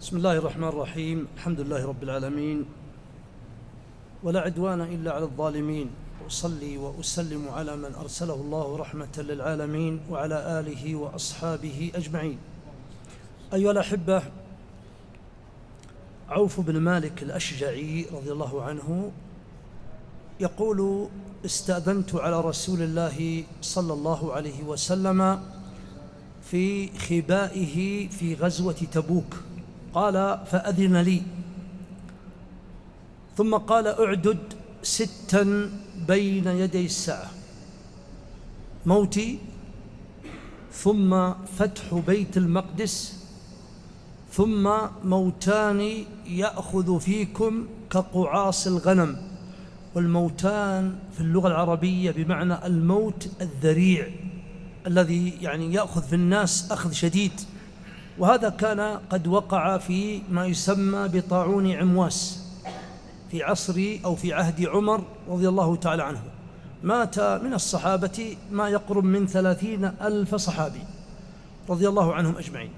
بسم الله الرحمن الرحيم. الحمد لله رب العالمين، ولا عدوان إلا على الظالمين، وأصلي وأسلم على من أرسله الله رحمة للعالمين وعلى آله وأصحابه أجمعين. أيها الأحبة، عوف بن مالك الأشجعي رضي الله عنه يقول: استأذنت على رسول الله صلى الله عليه وسلم في خبائه في غزوة تبوك، قال: فأذن لي، ثم قال: اعدد 6 بين يدي الساعة: موتي، ثم فتح بيت المقدس، ثم موتان يأخذ فيكم كقعاص الغنم. والموتان في اللغة العربية بمعنى الموت الذريع الذي يأخذ في الناس أخذ شديد، وهذا كان قد وقع في ما يسمى بطاعون عمواس في عصر أو في عهد عمر رضي الله تعالى عنه. مات من الصحابة ما يقرب من 30,000 صحابي رضي الله عنهم أجمعين.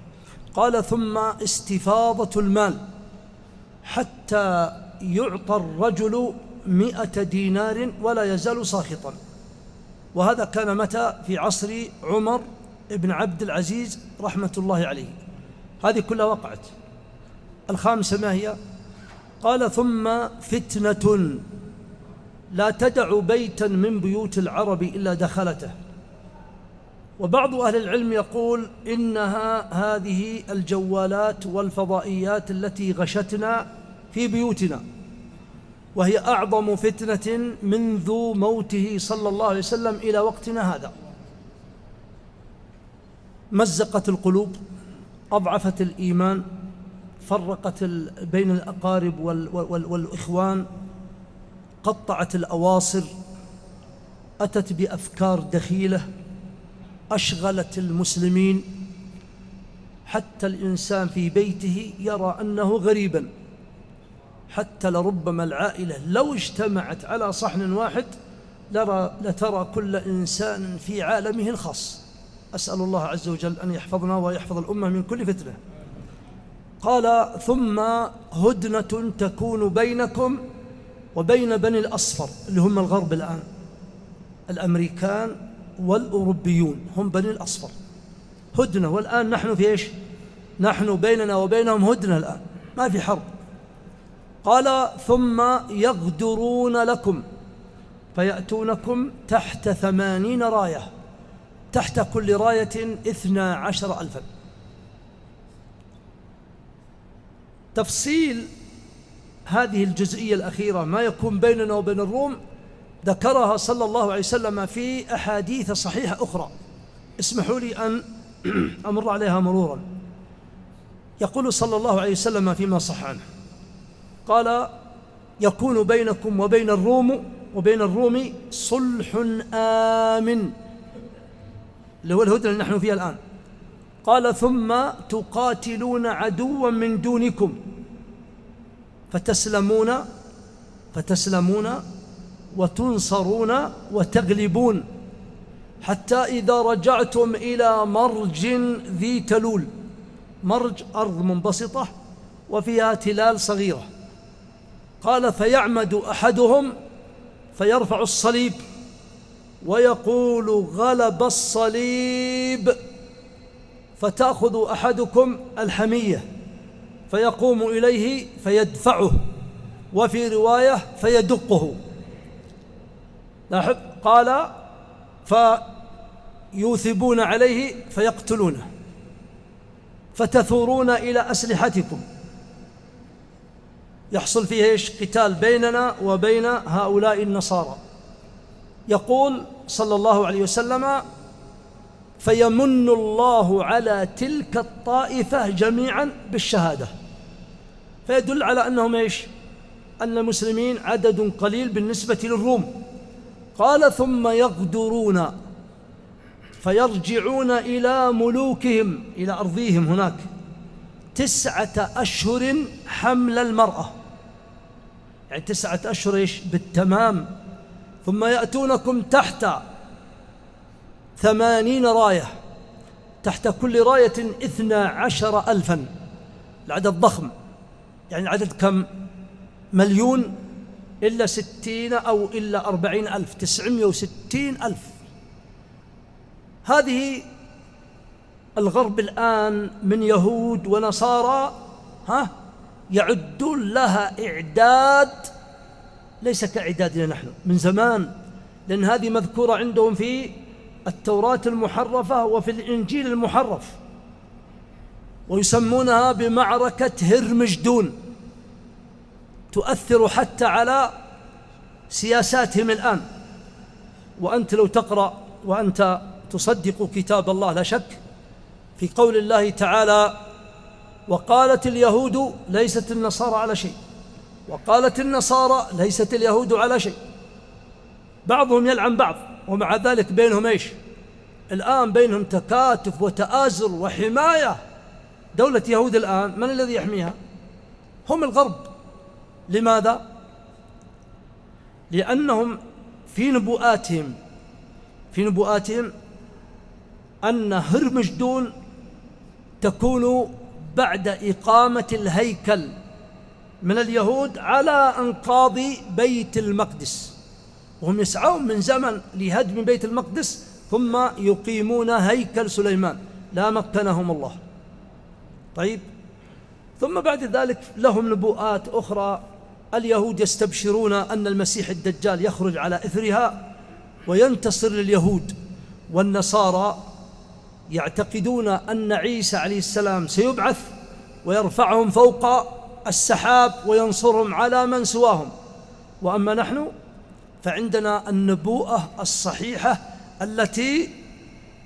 قال: ثم استفاضة المال حتى يعطى الرجل 100 دينار ولا يزال ساخطا. وهذا كان متى؟ في عصر عمر بن عبد العزيز رحمة الله عليه. هذه كلها وقعت. الخامسة ما هي؟ قال: ثم فتنة لا تدع بيتا من بيوت العرب إلا دخلته. وبعض أهل العلم يقول إنها هذه الجوالات والفضائيات التي غشتنا في بيوتنا، وهي أعظم فتنة منذ موته صلى الله عليه وسلم إلى وقتنا هذا. مزقت القلوب، أضعفت الإيمان، فرقت بين الأقارب والإخوان، قطعت الأواصر، أتت بأفكار دخيلة، أشغلت المسلمين، حتى الإنسان في بيته يرى أنه غريبا. حتى لربما العائلة لو اجتمعت على صحن واحد لترى كل إنسان في عالمه الخاص. أسأل الله عز وجل أن يحفظنا ويحفظ الأمة من كل فتنة. قال: ثم هدنة تكون بينكم وبين بني الأصفر، اللي هم الغرب الآن، الأمريكان والأوروبيون هم بني الأصفر. هدنة. والآن نحن في إيش؟ نحن بيننا وبينهم هدنة الآن، ما في حرب. قال: ثم يغدرون لكم فيأتونكم تحت 80 راية، تحت كل راية 12,000. تفصيل هذه الجزئية الأخيرة ما يكون بيننا وبين الروم ذكرها صلى الله عليه وسلم في أحاديث صحيحة أخرى. اسمحوا لي أن أمر عليها مرورا. يقول صلى الله عليه وسلم فيما صح عنه، قال: يكون بينكم وبين الروم صلح آمن، اللي هو الهدنة اللي نحن فيها الآن. قال: ثم تقاتلون عدوا من دونكم فتسلمون وتنصرون وتغلبون، حتى إذا رجعتم إلى مرج ذي تلول. مرج أرض منبسطة وفيها تلال صغيرة. قال: فيعمد أحدهم فيرفع الصليب ويقول: غلب الصليب. فتأخذ أحدكم الحمية فيقوم إليه فيدفعه، وفي رواية فيدقه. لاحظ، قال: فيوثبون عليه فيقتلونه، فتثورون إلى أسلحتكم. يحصل فيه إيش؟ قتال بيننا وبين هؤلاء النصارى. يقول صلى الله عليه وسلم: فيمن الله على تلك الطائفة جميعا بالشهادة. فيدل على أنهم إيش؟ أن المسلمين عدد قليل بالنسبة للروم. قال: ثم يغدرون فيرجعون إلى ملوكهم، إلى أرضهم هناك 9 أشهر حمل المرأة، 9 أشهر إيش؟ بالتمام. ثم يأتونكم تحت 80 راية، تحت كل راية 12,000. العدد ضخم، يعني العدد كم؟ مليون إلا 60 أو إلا 40,000، 960,000. هذه الغرب الآن من يهود ونصارى يعدون لها إعداد ليس كإعدادنا نحن من زمان، لأن هذه مذكورة عندهم في التوراة المحرفة وفي الإنجيل المحرف، ويسمونها بمعركة هرمجدون، تؤثر حتى على سياساتهم الآن. وأنت لو تقرأ وأنت تصدق كتاب الله لا شك في قول الله تعالى: وقالت اليهود ليست النصارى على شيء، وقالت النصارى ليست اليهود على شيء، بعضهم يلعن بعض، ومع ذلك بينهم ايش؟ الآن بينهم تكاتف وتآزر وحماية. دولة يهود الآن من الذي يحميها؟ هم الغرب. لماذا؟ لأنهم في نبوءاتهم أن هرمجدون تكون بعد إقامة الهيكل من اليهود على أنقاض بيت المقدس، وهم يسعون من زمن لهدم بيت المقدس ثم يقيمون هيكل سليمان لا مكنهم الله. طيب، ثم بعد ذلك لهم نبوءات أخرى. اليهود يستبشرون أن المسيح الدجال يخرج على إثرها وينتصر لليهود، والنصارى يعتقدون أن عيسى عليه السلام سيبعث ويرفعهم فوق السحاب وينصرهم على من سواهم. وأما نحن فعندنا النبوءة الصحيحة التي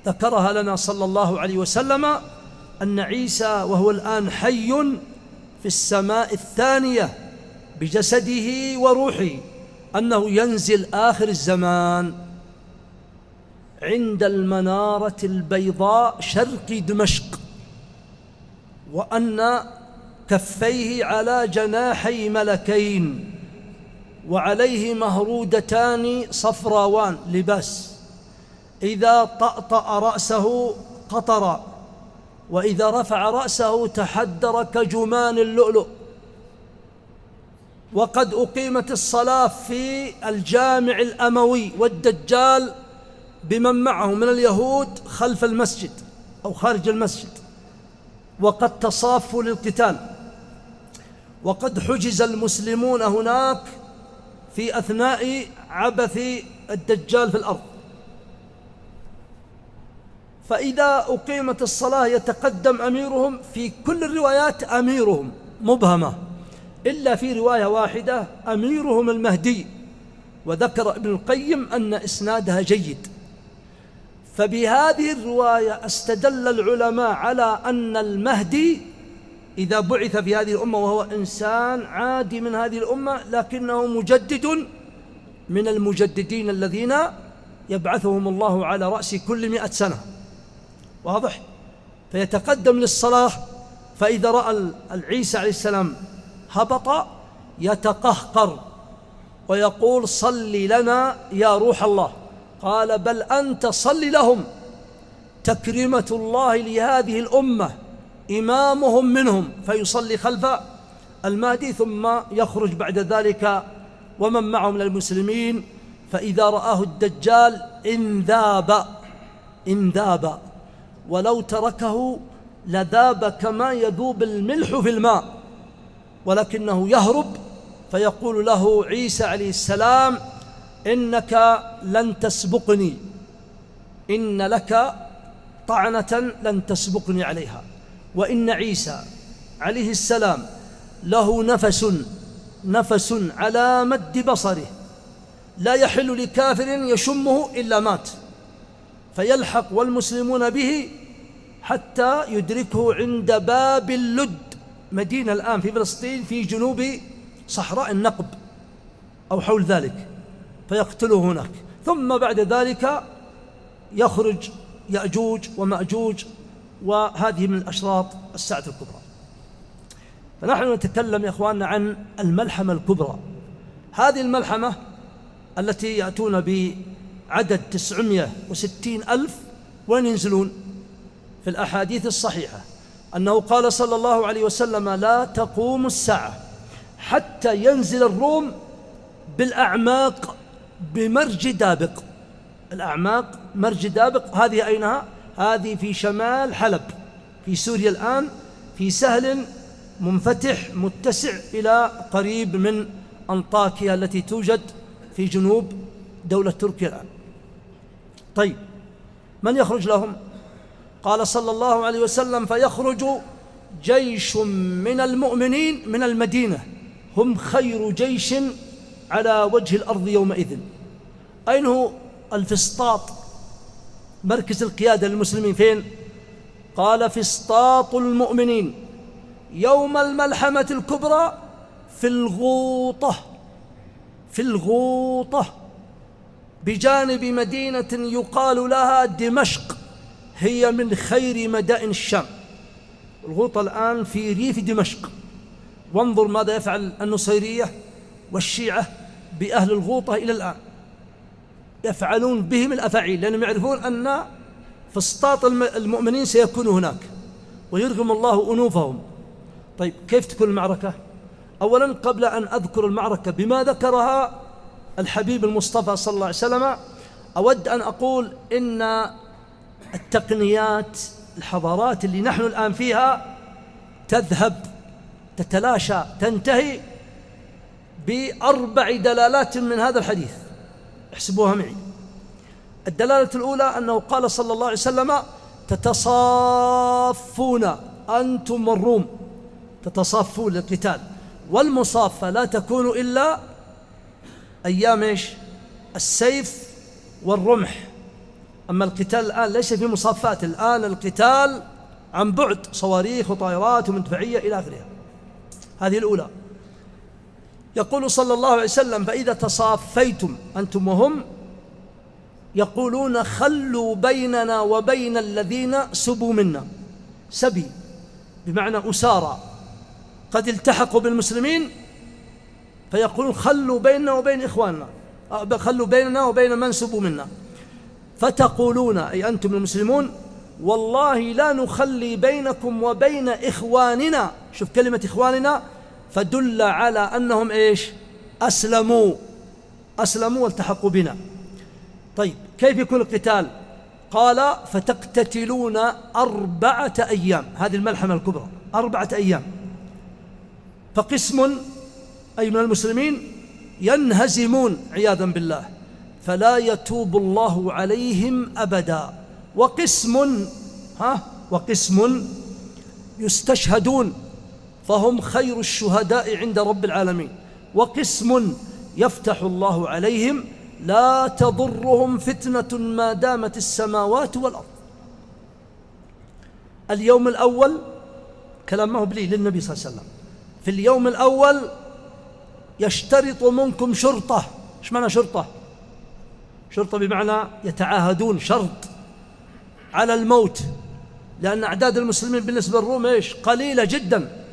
ذكرها لنا صلى الله عليه وسلم، أن عيسى وهو الآن حي في السماء الثانية بجسده وروحه أنه ينزل آخر الزمان عند المنارة البيضاء شرق دمشق، وأن كفيه على جناحي ملكين وعليه مهرودتان صفراوان لباس، إذا طأطأ رأسه قطر، وإذا رفع رأسه تحدر كجمان اللؤلؤ. وقد أقيمت الصلاة في الجامع الأموي، والدجال بمن معه من اليهود خلف المسجد أو خارج المسجد، وقد تصافوا للقتال، وقد حجز المسلمون هناك في أثناء عبث الدجال في الأرض. فإذا أقيمت الصلاة يتقدم أميرهم، في كل الروايات أميرهم مبهمة إلا في رواية واحدة أميرهم المهدي، وذكر ابن القيم أن إسنادها جيد. فبهذه الرواية استدل العلماء على أن المهدي إذا بعث في هذه الأمة، وهو إنسان عادي من هذه الأمة لكنه مجدد من المجددين الذين يبعثهم الله على رأس كل 100 سنة، واضح؟ فيتقدم للصلاة، فإذا رأى العيسى عليه السلام هبط يتقهقر ويقول: صل لنا يا روح الله. قال: بل أنت صل لهم، تكريمة الله لهذه الأمة، إمامهم منهم، فيصلي خلف المهدي ثم يخرج بعد ذلك ومن معه من المسلمين. فإذا رآه الدجال انذاب، ولو تركه لذاب كما يذوب الملح في الماء، ولكنه يهرب، فيقول له عيسى عليه السلام: إنك لن تسبقني، إن لك طعنة لن تسبقني عليها. وإن عيسى عليه السلام له نفس على مد بصره لا يحل لكافر يشمه إلا مات، فيلحق والمسلمون به حتى يدركه عند باب اللد، مدينة الآن في فلسطين في جنوب صحراء النقب أو حول ذلك، فيقتله هناك. ثم بعد ذلك يخرج يأجوج ومأجوج، وهذه من الأشراط الساعة الكبرى. فنحن نتكلم يا إخواننا عن الملحمة الكبرى. هذه الملحمة التي يأتون بعدد 960,000 وين ينزلون؟ في الأحاديث الصحيحة أنه قال صلى الله عليه وسلم: لا تقوم الساعة حتى ينزل الروم بالأعماق بمرج دابق. الأعماق مرج دابق هذه أينها؟ هذه في شمال حلب في سوريا الآن، في سهل منفتح متسع إلى قريب من أنطاكيا التي توجد في جنوب دولة تركيا الآن. طيب، من يخرج لهم؟ قال صلى الله عليه وسلم: فيخرج جيش من المؤمنين من المدينة، هم خير جيش على وجه الأرض يومئذ. أين هو الفسطاط؟ مركز القيادة للمسلمين فين؟ قال: فسطاط المؤمنين يوم الملحمة الكبرى في الغوطة، في الغوطة بجانب مدينة يقال لها دمشق، هي من خير مدائن الشام. الغوطة الآن في ريف دمشق. وانظر ماذا يفعل النصيرية والشيعة بأهل الغوطة إلى الآن، يفعلون بهم الأفاعيل، لأنهم يعرفون أن فسطاط المؤمنين سيكون هناك ويرغم الله أنوفهم. طيب، كيف تكون المعركة؟ أولا، قبل أن أذكر المعركة بما ذكرها الحبيب المصطفى صلى الله عليه وسلم، أود أن أقول إن التقنيات، الحضارات اللي نحن الآن فيها تذهب، تتلاشى، تنتهي ب4 دلالات من هذا الحديث. احسبوها معي. الدلالة الأولى أنه قال صلى الله عليه وسلم: تتصافون أنتم والروم، تتصافون للقتال، والمصافة لا تكون إلا أيام إيش؟ السيف والرمح. أما القتال الآن ليس في مصافات، الآن القتال عن بعد، صواريخ وطائرات ومدفعية إلى آخرها. هذه الأولى. يقول صلى الله عليه وسلم: فإذا تصافيتم أنتم وهم، يقولون: خلوا بيننا وبين الذين سبوا منا. سبي بمعنى أسارى قد التحقوا بالمسلمين، فيقولون: خلوا بيننا وبين إخواننا، خلوا بيننا وبين من سبوا منا. فتقولون، أي أنتم المسلمون: والله لا نخلي بينكم وبين إخواننا. شوف كلمة إخواننا، فدل على أنهم إيش؟ أسلموا والتحقوا بنا. طيب، كيف يكون القتال؟ قال: فتقتتلون 4 أيام. هذه الملحمة الكبرى 4 أيام. فقسم أي من المسلمين ينهزمون عياذا بالله، فلا يتوب الله عليهم أبدا. وقسم يستشهدون، فهم خير الشهداء عند رب العالمين. وقسم يفتح الله عليهم، لا تضرهم فتنة ما دامت السماوات والأرض. اليوم الأول، كلام ما هو بلي للنبي صلى الله عليه وسلم، في اليوم الأول يشترط منكم شرطة. ايش معنى شرطة؟ شرطة بمعنى يتعاهدون شرط على الموت، لأن أعداد المسلمين بالنسبة للروم إيش؟ قليلة جدا.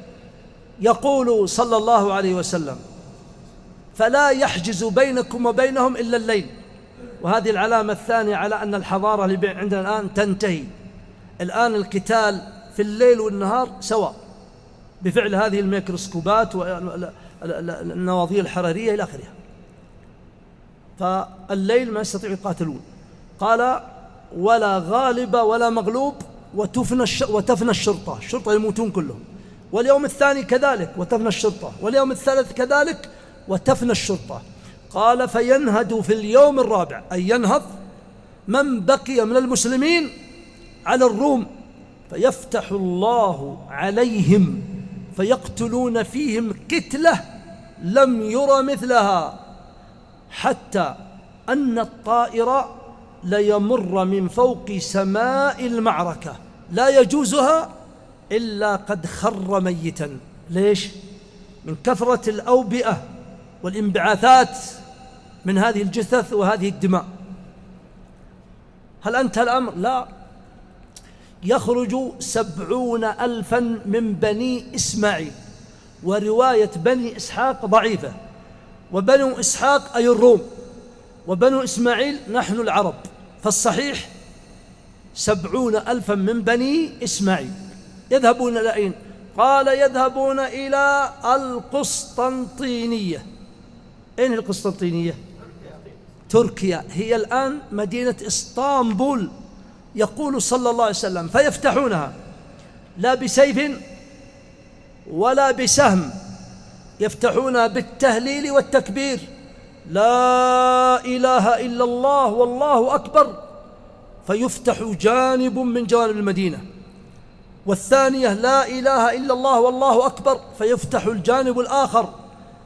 يقول صلى الله عليه وسلم: فلا يحجز بينكم وبينهم إلا الليل. وهذه العلامة الثانية على أن الحضارة اللي عندنا الآن تنتهي. الآن القتال في الليل والنهار سواء، بفعل هذه الميكروسكوبات والنواظير الحرارية إلى آخرها. فالليل ما يستطيع يقاتلون. قال: ولا غالب ولا مغلوب، وتفنى الشرطة. الشرطة يموتون كلهم. واليوم الثاني كذلك وتفنى الشرطة، واليوم الثالث كذلك وتفنى الشرطة. قال: فينهد في اليوم الرابع، أي ينهض من بقي من المسلمين على الروم، فيفتح الله عليهم، فيقتلون فيهم قتلة لم ير مثلها، حتى أن الطائر ليمر من فوق سماء المعركة لا يجوزها إلا قد خر ميتا. ليش؟ من كثرة الأوبئة والانبعاثات من هذه الجثث وهذه الدماء. هل أنتهى الأمر؟ لا. يخرج 70,000 من بني إسماعيل، ورواية بني إسحاق ضعيفة، وبنو إسحاق أي الروم، وبنو إسماعيل نحن العرب، فالصحيح 70,000 من بني إسماعيل. يذهبون إلى أين؟ قال يذهبون إلى القسطنطينية. أين القسطنطينية؟ تركيا، هي الآن مدينة إسطنبول. يقول صلى الله عليه وسلم فيفتحونها لا بسيف ولا بسهم، يفتحونها بالتهليل والتكبير، لا إله إلا الله والله أكبر، فيفتح جانب من جوانب المدينة. والثانية لا إله إلا الله والله أكبر، فيفتح الجانب الآخر.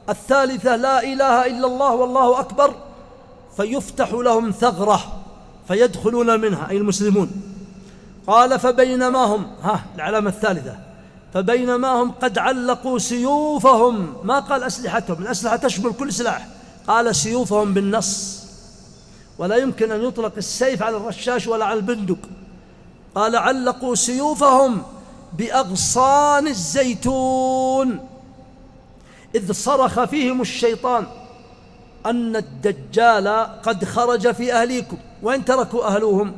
الثالثة لا إله إلا الله والله أكبر، فيفتح لهم ثغرة فيدخلون منها أي المسلمون. قال فبينما هم، العلامة الثالثة، فبينما هم قد علقوا سيوفهم، ما قال أسلحتهم، الأسلحة تشمل كل سلاح، قال سيوفهم بالنص، ولا يمكن أن يطلق السيف على الرشاش ولا على البندق. قال علقوا سيوفهم بأغصان الزيتون، إذ صرخ فيهم الشيطان أن الدجال قد خرج في أهليكم. وين تركوا أهلهم؟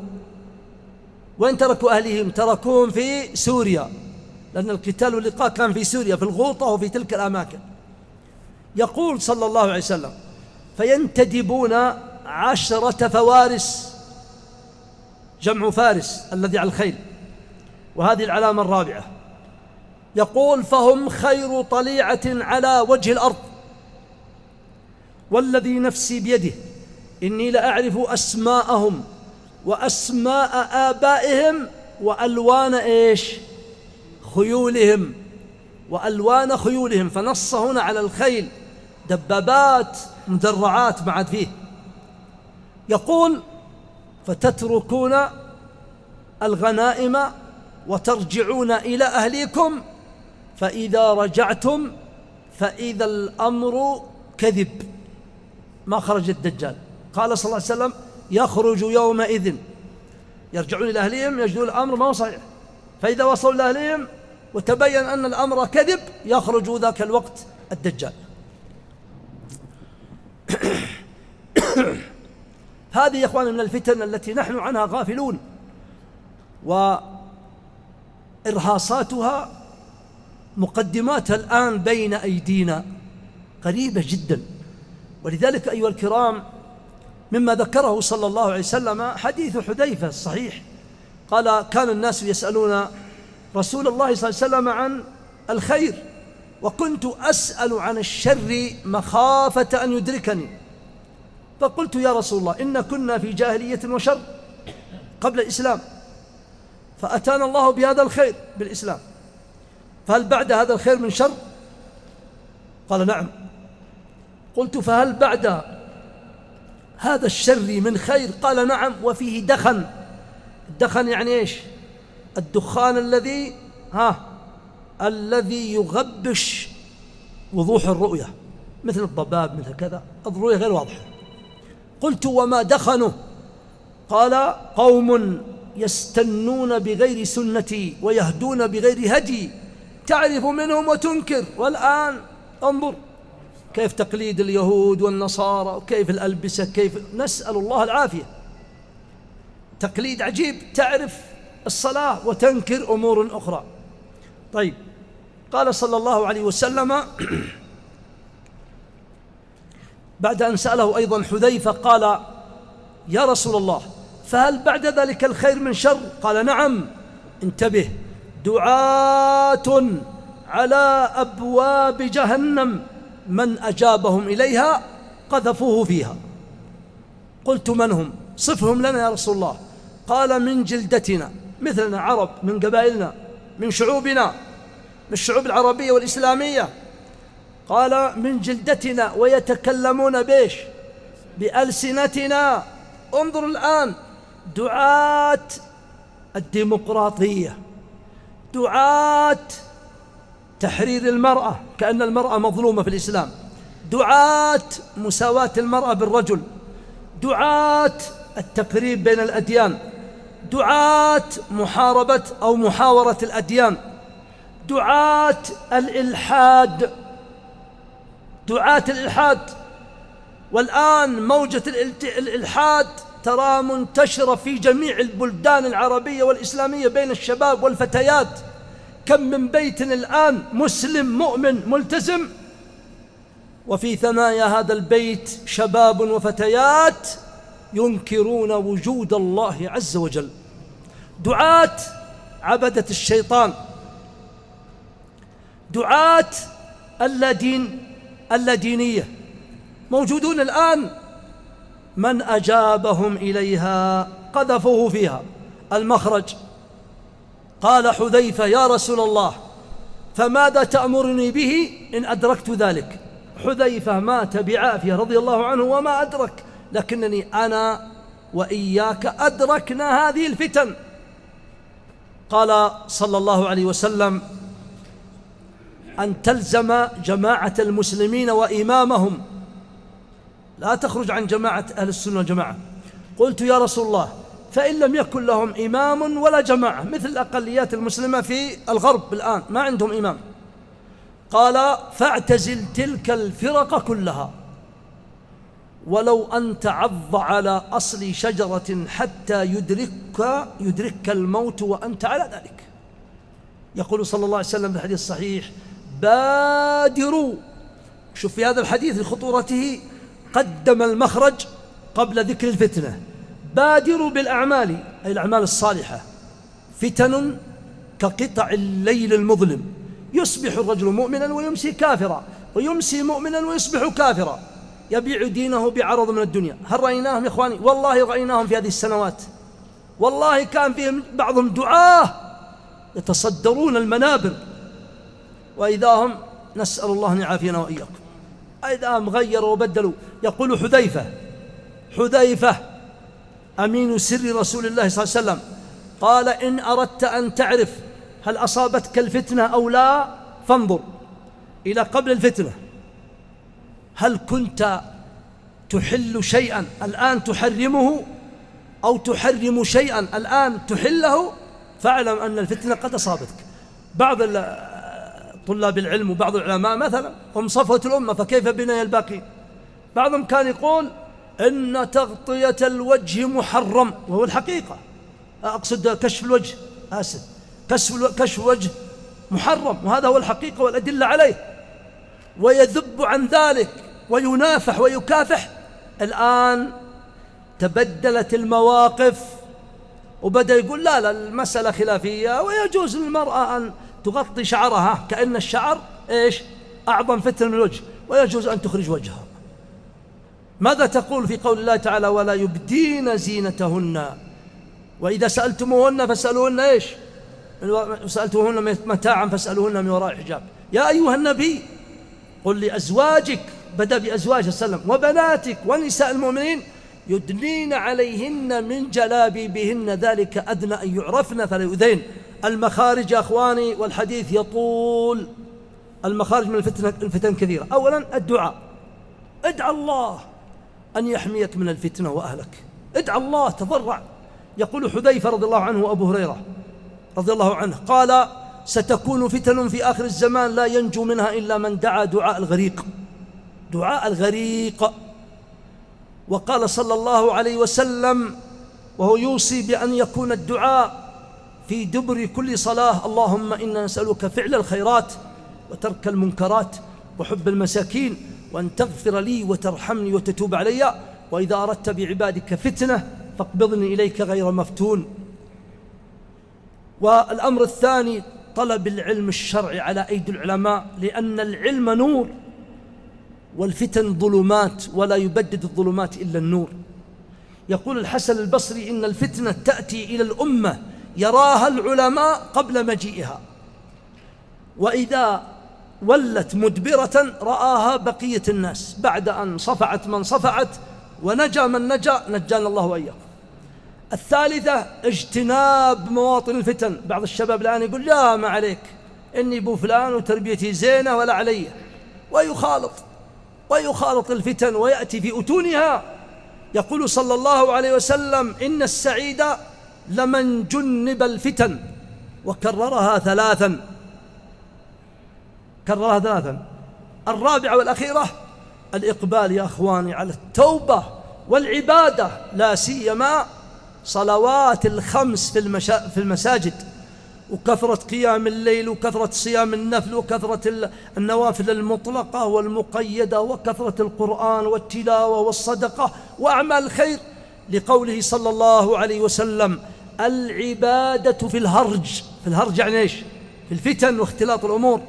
وين تركوا أهلهم؟ تركوهم في سوريا، لأن القتال واللقاء كان في سوريا، في الغوطة وفي تلك الأماكن. يقول صلى الله عليه وسلم فينتدبون 10 فوارس، جمع فارس الذي على الخيل، وهذه العلامة الرابعة. يقول فهم خير طليعة على وجه الأرض، والذي نفسي بيده إني لأعرف أسماءهم وأسماء آبائهم وألوان خيولهم، وألوان خيولهم، فنص هنا على الخيل، دبابات مدرعات ما عاد فيه. يقول فتتركون الغنائم وترجعون إلى أهليكم، فإذا رجعتم فإذا الأمر كذب، ما خرج الدجال. قال صلى الله عليه وسلم يخرج يومئذ، يرجعون إلى أهلهم يجدون الأمر ما هو صحيح، فإذا وصلوا إلى أهلهم وتبين أن الأمر كذب يخرج ذاك الوقت الدجال. هذه يا إخواني من الفتن التي نحن عنها غافلون، وإرهاصاتها مقدماتها الآن بين أيدينا قريبة جدا. ولذلك أيها الكرام مما ذكره صلى الله عليه وسلم حديث حذيفة الصحيح، قال كان الناس يسألون رسول الله صلى الله عليه وسلم عن الخير، وكنت أسأل عن الشر مخافة أن يدركني، فقلت يا رسول الله إن كنا في جاهلية وشر قبل الإسلام، فأتانا الله بهذا الخير بالإسلام، فهل بعد هذا الخير من شر؟ قال نعم. قلت فهل بعد هذا الشر من خير؟ قال نعم، وفيه دخن. الدخن يعني إيش؟ الدخان الذي يغبش وضوح الرؤية، مثل الضباب مثل كذا، الرؤية غير واضحة. قلت وما دخنه؟ قال قوم يستنون بغير سنتي ويهدون بغير هدي، تعرف منهم وتنكر. والآن انظر كيف تقليد اليهود والنصارى، وكيف الألبسة، كيف نسأل الله العافية، تقليد عجيب، تعرف الصلاة وتنكر أمور أخرى. طيب، قال صلى الله عليه وسلم بعد أن سأله أيضا حذيفة قال يا رسول الله فهل بعد ذلك الخير من شر؟ قال نعم. انتبه، دعاة على أبواب جهنم من أجابهم إليها قذفوه فيها. قلت من هم؟ صفهم لنا يا رسول الله. قال من جلدتنا، مثلنا عرب، من قبائلنا، من شعوبنا، من الشعوب العربية والإسلامية. قال من جلدتنا ويتكلمون بيش؟ بألسنتنا. انظر الآن، دعاة الديمقراطية، دعاة تحرير المرأة كأن المرأة مظلومة في الإسلام، دعاة مساواة المرأة بالرجل، دعاة التقريب بين الأديان، دعاة محاربة أو محاورة الأديان، دعاة الإلحاد، دعاة الإلحاد. والآن موجة الإلحاد ترى منتشرة في جميع البلدان العربية والإسلامية بين الشباب والفتيات، كم من بيت الآن مسلم مؤمن ملتزم، وفي ثنايا هذا البيت شباب وفتيات ينكرون وجود الله عز وجل، دعاة عبدة الشيطان، دعاة اللادينية موجودون الآن. من أجابهم إليها قذفوه فيها. المخرج: قال حذيفة: يا رسول الله فماذا تأمرني به إن أدركت ذلك؟ حذيفة مات بعافية رضي الله عنه وما أدرك، لكنني أنا وإياك أدركنا هذه الفتن. قال صلى الله عليه وسلم: أن تلزم جماعة المسلمين وإمامهم، لا تخرج عن جماعة أهل السنة والجماعة. قلت: يا رسول الله فإن لم يكن لهم إمام ولا جماعة، مثل الأقليات المسلمة في الغرب الآن ما عندهم إمام. قال: فاعتزل تلك الفرق كلها ولو أن تعض على أصل شجرة حتى يدركك الموت وأنت على ذلك. يقول صلى الله عليه وسلم في الحديث الصحيح: بادروا. شوف في هذا الحديث لخطورته قدم المخرج قبل ذكر الفتنة. بادروا بالأعمال، أي الأعمال الصالحة. فتن كقطع الليل المظلم، يصبح الرجل مؤمنا ويمسي كافرا، ويمسي مؤمنا ويصبح كافرا، يبيع دينه بعرض من الدنيا. هل رأيناهم يا إخواني؟ والله رأيناهم في هذه السنوات. والله كان فيهم بعضهم دعاة يتصدرون المنابر، وإذا هم نسأل الله أن يعافينا وإياكم إذا هم غيروا وبدلوا. يقول حذيفة أمين سر رسول الله صلى الله عليه وسلم قال: إن أردت أن تعرف هل أصابتك الفتنة أو لا فانظر إلى قبل الفتنة، هل كنت تحل شيئا الآن تحرمه، أو تحرم شيئا الآن تحله، فاعلم أن الفتنة قد أصابتك. بعض طلاب العلم وبعض العلماء مثلا هم صفوة الأمة، فكيف بنا الباقين؟ بعضهم كان يقول إن تغطية الوجه محرم، وهو الحقيقة، أقصد كشف الوجه، كشف الوجه محرم، وهذا هو الحقيقة والأدلة عليه، ويذب عن ذلك وينافح ويكافح. الآن تبدلت المواقف وبدأ يقول لا المسألة خلافية، ويجوز للمرأة أن تغطي شعرها، كأن الشعر أعظم فتنة من الوجه، ويجوز أن تخرج وجهها. ماذا تقول في قول الله تعالى: ولا يبدين زينتهن، وإذا سألتموهن فاسألوهن سألتموهن متاعا فاسألوهن من وراء حجاب. يا أيها النبي قل لأزواجك، بدأ بأزواجه صلى الله عليه وسلم، وبناتك ونساء المؤمنين يدنين عليهن من جلابيبهن ذلك أدنى أن يعرفن فلا يؤذين. المخارج يا أخواني، والحديث يطول، المخارج من الفتن كثيرة. أولا الدعاء، ادعى الله أن يحميك من الفتنة وأهلك، ادعى الله، تضرع. يقول حذيفة رضي الله عنه وأبو هريرة رضي الله عنه قال: ستكون فتن في آخر الزمان لا ينجو منها إلا من دعا دعاء الغريق، دعاء الغريق. وقال صلى الله عليه وسلم وهو يوصي بأن يكون الدعاء في دبر كل صلاة: اللهم إنا نسألك فعل الخيرات وترك المنكرات وحب المساكين، وأن تغفر لي وترحمني وتتوب علي، وإذا أردت بعبادك فتنة فاقبضني إليك غير مفتون. والأمر الثاني طلب العلم الشرعي على أيدي العلماء، لأن العلم نور والفتن ظلمات، ولا يبدد الظلمات إلا النور. يقول الحسن البصري: إن الفتنة تأتي إلى الأمة يراها العلماء قبل مجيئها، وإذا ولت مدبرة رآها بقية الناس، بعد أن صفعت من صفعت ونجا من نجا، نجانا الله وإياكم. الثالثة اجتناب مواطن الفتن. بعض الشباب الآن يقول: لا ما عليك، إني بو فلان وتربيتي زينة ولا علي، ويخالط الفتن ويأتي في أتونها. يقول صلى الله عليه وسلم: إن السعيد لمن جنب الفتن، وكررها ثلاثا. الرابعة والأخيرة الإقبال يا أخواني على التوبة والعبادة، لا سيما صلوات الخمس في المساجد، وكثرة قيام الليل وكثرة صيام النفل وكثرة النوافل المطلقة والمقيدة وكثرة القرآن والتلاوة والصدقة وأعمال الخير، لقوله صلى الله عليه وسلم: العبادة في الهرج. في الهرج يعني إيش؟ في الفتن واختلاط الأمور،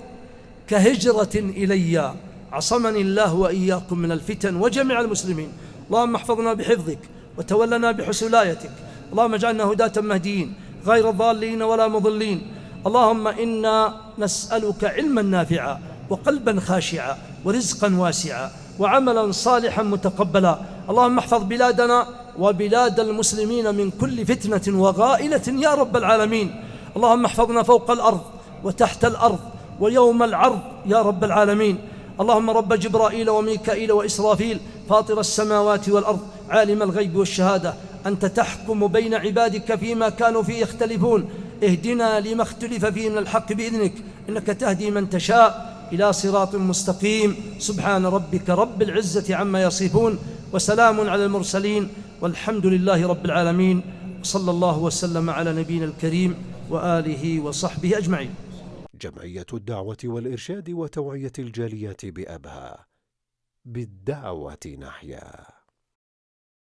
كهجرة إلي. عصمني الله وإياكم من الفتن وجميع المسلمين. اللهم احفظنا بحفظك وتولنا بحسن ولايتك. اللهم اجعلنا هداة مهديين غير ضالين ولا مضلين. اللهم إنا نسألك علما نافعا وقلبا خاشعا ورزقا واسعا وعملا صالحا متقبلا. اللهم احفظ بلادنا وبلاد المسلمين من كل فتنة وغائلة يا رب العالمين. اللهم احفظنا فوق الأرض وتحت الأرض ويوم العرض يا رب العالمين. اللهم رب جبرائيل وميكائيل وإسرافيل، فاطر السماوات والأرض، عالم الغيب والشهادة، أنت تحكم بين عبادك فيما كانوا فيه يختلفون، اهدنا لما اختلف فيه من الحق بإذنك، إنك تهدي من تشاء إلى صراط مستقيم. سبحان ربك رب العزة عما يصفون، وسلام على المرسلين، والحمد لله رب العالمين. صلى الله وسلم على نبينا الكريم وآله وصحبه أجمعين. جمعية الدعوة والإرشاد وتوعية الجاليات بأبها، بالدعوة نحيا.